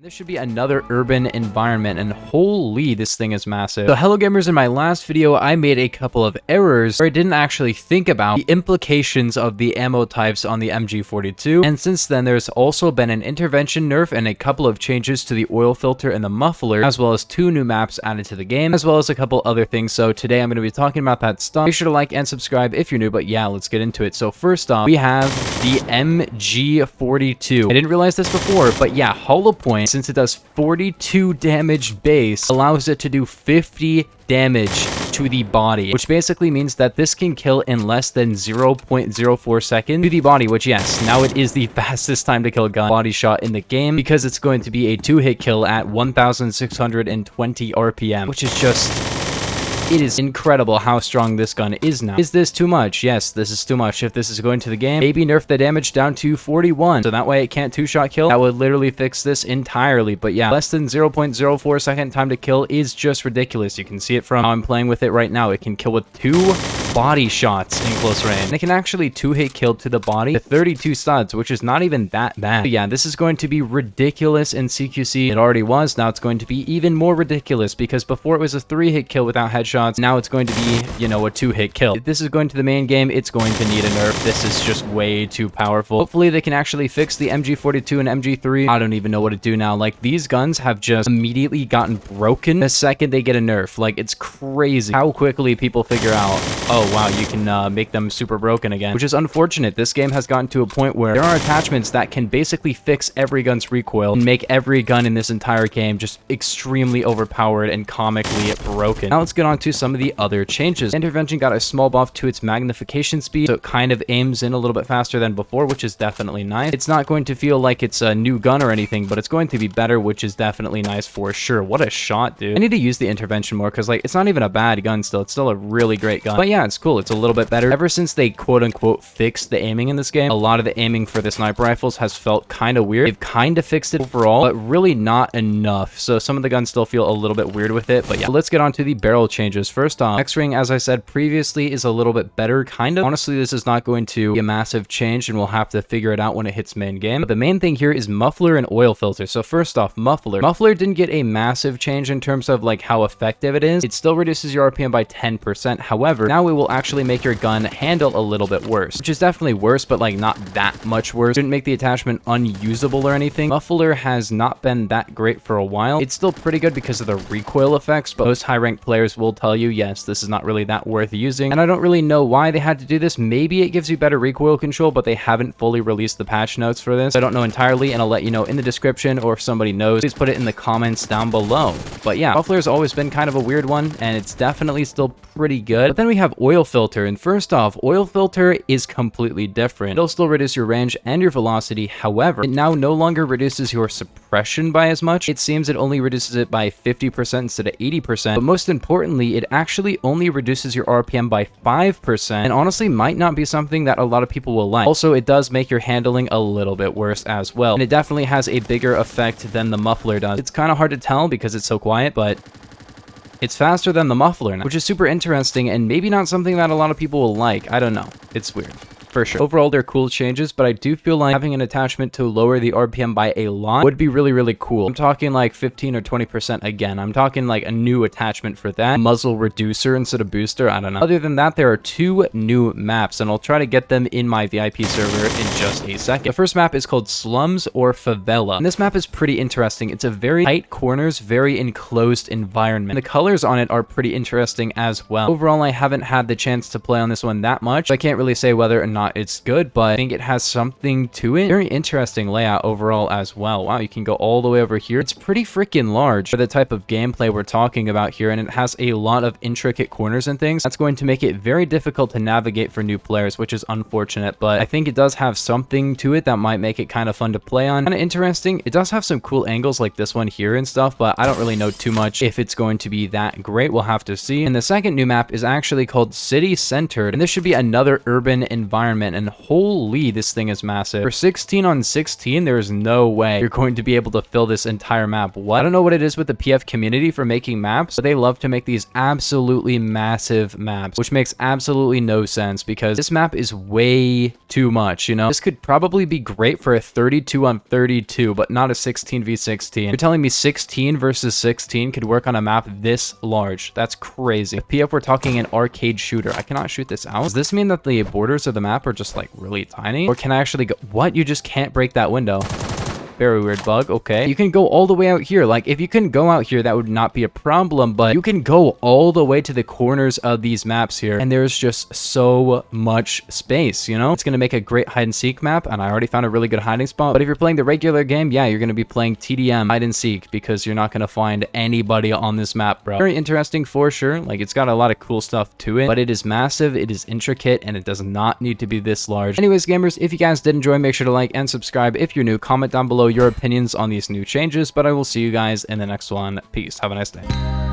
This should be another urban environment, and holy, this thing is massive. So hello gamers, in my last video, I made a couple of errors where I didn't actually think about the implications of the ammo types on the MG42. And since then, there's also been an intervention nerf and a couple of changes to the oil filter and the muffler, as well as 2 new maps added to the game, as well as a couple other things. So today I'm going to be talking about that stuff. Make sure to like and subscribe if you're new, but yeah, let's get into it. So first off, we have the MG42. I didn't realize this before, but yeah, hollow point, since it does 42 damage base, allows it to do 50 damage to the body, which basically means that this can kill in less than 0.04 seconds to the body, which yes, now it is the fastest time to kill a gun body shot in the game, because it's going to be a 2-hit kill at 1620 RPM, which is just... it is incredible how strong this gun is now. Is this too much? Yes, this is too much. If this is going to the game, maybe nerf the damage down to 41, so that way it can't 2-shot kill. That would literally fix this entirely. But yeah, less than 0.04 second time to kill is just ridiculous. You can see it from how I'm playing with it right now. It can kill with 2 body shots in close range. And it can actually 2-hit kill to the body with 32 studs, which is not even that bad. But yeah, this is going to be ridiculous in CQC. It already was. Now it's going to be even more ridiculous, because before it was a 3-hit kill without headshots. Now it's going to be, you know, a 2-hit kill. If this is going to the main game, it's going to need a nerf. This is just way too powerful. Hopefully they can actually fix the MG42 and MG3. I don't even know what to do now. Like, these guns have just immediately gotten broken the second they get a nerf. Like, it's crazy how quickly people figure out, oh wow, you can make them super broken again, which is unfortunate. This game has gotten to a point where there are attachments that can basically fix every gun's recoil and make every gun in this entire game just extremely overpowered and comically broken. Now let's get on to some of the other changes. Intervention got a small buff to its magnification speed, so it kind of aims in a little bit faster than before, which is definitely nice. It's not going to feel like it's a new gun or anything, but it's going to be better, which is definitely nice for sure. What a shot, dude. I need to use the intervention more, because like, it's not even a bad gun still. It's still a really great gun. But yeah, it's cool. It's a little bit better. Ever since they quote-unquote fixed the aiming in this game, a lot of the aiming for the sniper rifles has felt kind of weird. They've kind of fixed it overall, but really not enough. So some of the guns still feel a little bit weird with it, but yeah. Let's get on to the barrel changes. First off, X-ring, as I said previously, is a little bit better, kind of. Honestly, this is not going to be a massive change, and we'll have to figure it out when it hits main game. But the main thing here is muffler and oil filter. So first off, muffler. Muffler didn't get a massive change in terms of like how effective it is. It still reduces your RPM by 10%. However, now it will actually make your gun handle a little bit worse, which is definitely worse, but like not that much worse. Didn't make the attachment unusable or anything. Muffler has not been that great for a while. It's still pretty good because of the recoil effects, but most high-ranked players will tell you, yes, this is not really that worth using, and I don't really know why they had to do this. Maybe it gives you better recoil control, but they haven't fully released the patch notes for this. I don't know entirely, and I'll let you know in the description, or if somebody knows, please put it in the comments down below. But yeah, muffler's always been kind of a weird one, and it's definitely still pretty good. But then we have oil filter, and first off, oil filter is completely different. It'll still reduce your range and your velocity. However, it now no longer reduces your suppression by as much. It seems it only reduces it by 50% instead of 80%, but most importantly, it actually only reduces your RPM by 5%, and honestly might not be something that a lot of people will like. Also, it does make your handling a little bit worse as well, and it definitely has a bigger effect than the muffler does. It's kind of hard to tell because it's so quiet, but it's faster than the muffler now, which is super interesting, and maybe not something that a lot of people will like. I don't know. It's weird. For sure. Overall, they're cool changes, but I do feel like having an attachment to lower the RPM by a lot would be really, really cool. I'm talking like 15 or 20% again. I'm talking like a new attachment for that. Muzzle reducer instead of booster. I don't know. Other than that, there are 2 new maps, and I'll try to get them in my VIP server in just a second. The first map is called Slums or Favela, and this map is pretty interesting. It's a very tight corners, very enclosed environment. And the colors on it are pretty interesting as well. Overall, I haven't had the chance to play on this one that much. I can't really say whether or not it's good, but I think it has something to it. Very interesting layout overall as well. Wow, you can go all the way over here. It's pretty freaking large for the type of gameplay we're talking about here, and it has a lot of intricate corners and things. That's going to make it very difficult to navigate for new players, which is unfortunate, but I think it does have something to it that might make it kind of fun to play on. Kind of interesting. It does have some cool angles like this one here and stuff, but I don't really know too much if it's going to be that great. We'll have to see. And the second new map is actually called City Centered, and this should be another urban environment environment, and holy, this thing is massive. For 16 on 16, there's no way you're going to be able to fill this entire map. What? I don't know what it is with the PF community for making maps, but they love to make these absolutely massive maps, which makes absolutely no sense because this map is way too much, you know? This could probably be great for a 32 on 32, but not a 16 v 16. You're telling me 16 versus 16 could work on a map this large? That's crazy. If PF we're talking an arcade shooter, I cannot shoot this out. Does this mean that the borders of the map are just like really tiny? Or can I actually go? What? You just can't break that window. Very weird bug. Okay. You can go all the way out here. Like, if you can go out here, that would not be a problem, but you can go all the way to the corners of these maps here, and there's just so much space, you know? It's gonna make a great hide and seek map, and I already found a really good hiding spot. But if you're playing the regular game, yeah, you're gonna be playing TDM hide and seek because you're not gonna find anybody on this map, bro. Very interesting for sure. Like, it's got a lot of cool stuff to it, but it is massive, it is intricate, and it does not need to be this large. Anyways, gamers, if you guys did enjoy, make sure to like and subscribe. If you're new, comment down below your opinions on these new changes, but I will see you guys in the next one. Peace. Have a nice day.